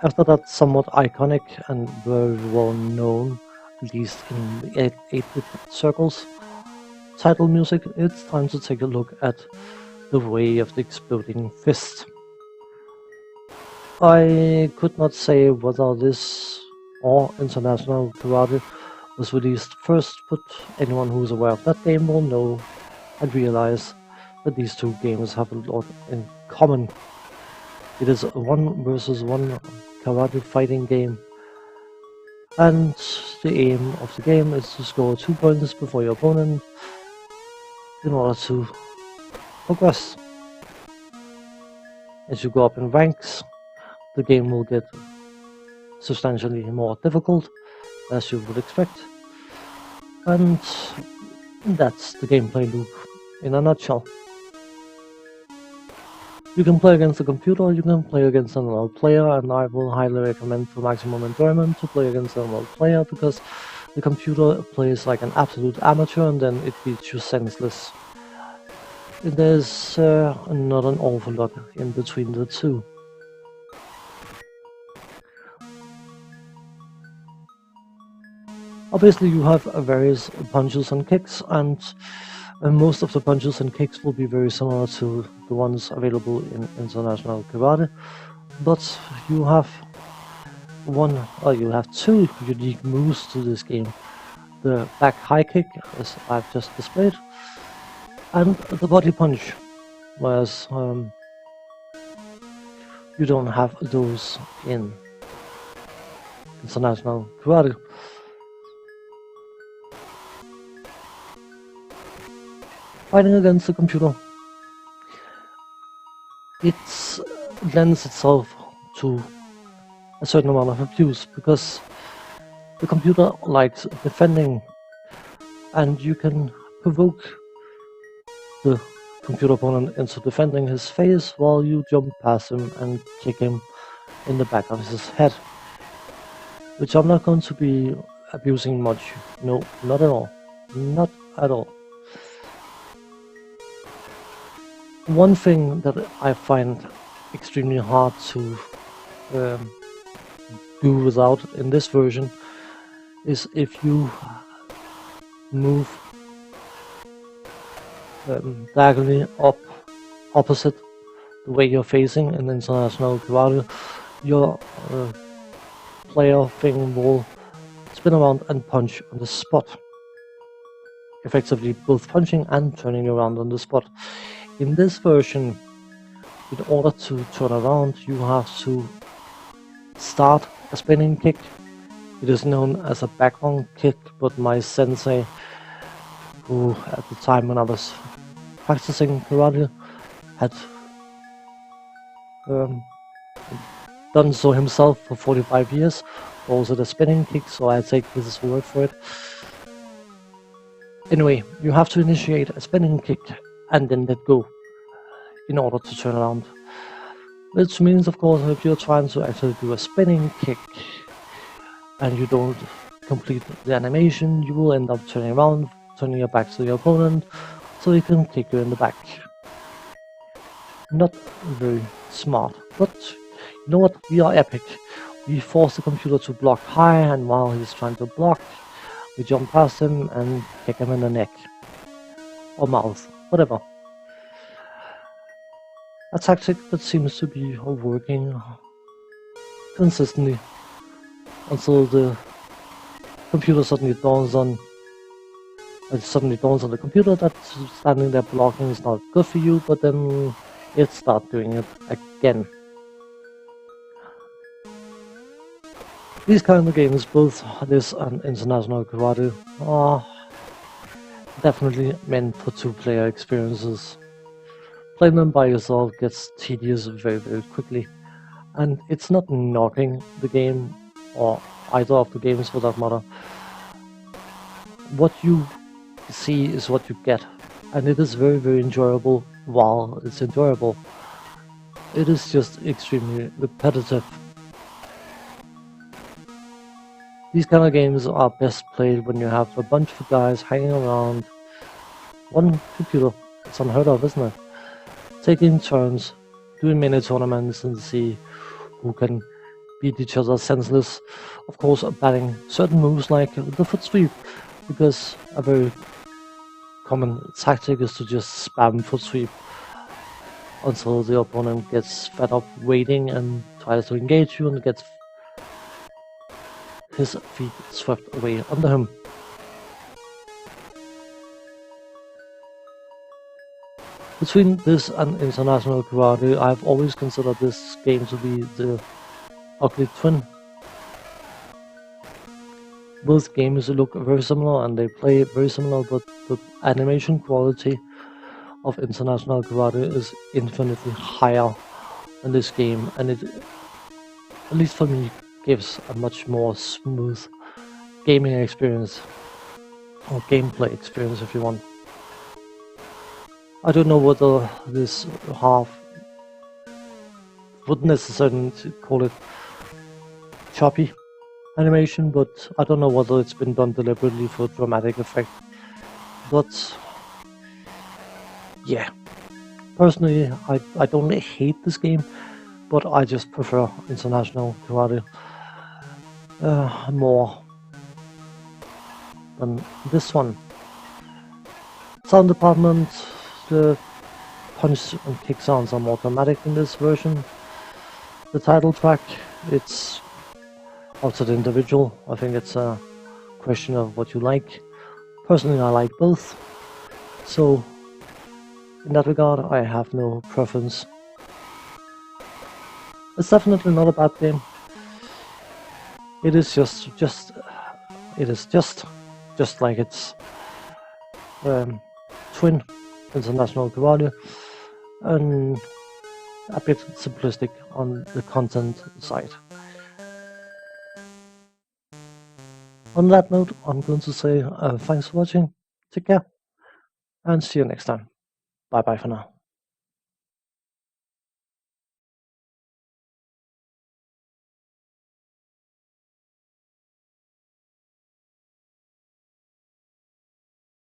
After that somewhat iconic and very well known, at least in the 8-bit circles, title music, it's time to take a look at The Way of the Exploding Fist. I could not say whether this or International Karate was released first, but anyone who's aware of that game will know and realize that these two games have a lot in common. It is a 1-versus-1 karate fighting game, and the aim of the game is to score 2 points before your opponent in order to progress. As you go up in ranks, the game will get substantially more difficult, as you would expect, and that's the gameplay loop in a nutshell. You can play against a computer, you can play against another player, and I will highly recommend for maximum enjoyment to play against another player, because the computer plays like an absolute amateur and then it beats you senseless. There's not an awful lot in between the two. Obviously you have various punches and kicks, and most of the punches and kicks will be very similar to the ones available in International Karate, but you have two unique moves to this game. The back high kick, as I've just displayed, and the body punch, whereas you don't have those in International Karate. Fighting against the computer, it lends itself to a certain amount of abuse, because the computer likes defending, and you can provoke the computer opponent into defending his face while you jump past him and kick him in the back of his head, which I'm not going to be abusing much. No, not at all. Not at all. One thing that I find extremely hard to do without in this version is if you move diagonally opposite the way you're facing in International Karate, your player thing will spin around and punch on the spot, effectively both punching and turning around on the spot. In this version, in order to turn around, you have to start a spinning kick. It is known as a backhand kick, but my sensei, who at the time when I was practicing karate had done so himself for 45 years, also the spinning kick, so I take his word for it. Anyway, you have to initiate a spinning kick and then let go in order to turn around. Which means, of course, if you're trying to actually do a spinning kick and you don't complete the animation, you will end up turning around, turning your back to your opponent, so he can kick you in the back. Not very smart, but you know what? We are epic. We force the computer to block high, and while he's trying to block, we jump past him and kick him in the neck. Or mouth, whatever. A tactic that seems to be working consistently until the computer suddenly dawns on the computer that standing there blocking is not good for you, but then it starts doing it again. These kind of games, both this and International Karate, are definitely meant for two-player experiences. Playing them by yourself gets tedious very, very quickly, and it's not knocking the game, or either of the games for that matter. What you see is what you get, and it is very, very enjoyable while it's enjoyable. It is just extremely repetitive. These kind of games are best played when you have a bunch of guys hanging around one computer. It's unheard of, isn't it? Taking turns, doing mini tournaments and see who can beat each other senseless. Of course, banning certain moves like the foot sweep, because a very common tactic is to just spam foot sweep until the opponent gets fed up waiting and tries to engage you and gets his feet swept away under him. Between this and International Karate, I've always considered this game to be the ugly twin. Both games look very similar and they play very similar, but the animation quality of International Karate is infinitely higher in this game, and it, at least for me, gives a much more smooth gaming experience, or gameplay experience if you want. I don't know whether this half wouldn't necessarily call it choppy animation, but I don't know whether it's been done deliberately for dramatic effect. But yeah, personally, I don't hate this game, but I just prefer International Karate more than this one. Sound department, the punch and kick sounds are more dramatic in this version. The title track, it's up to the individual. I think it's a question of what you like. Personally, I like both, so in that regard, I have no preference. It's definitely not a bad game. It is just like its twin, International Karate, and a bit simplistic on the content side. On that note, I'm going to say thanks for watching, take care, and see you next time. Bye bye for now.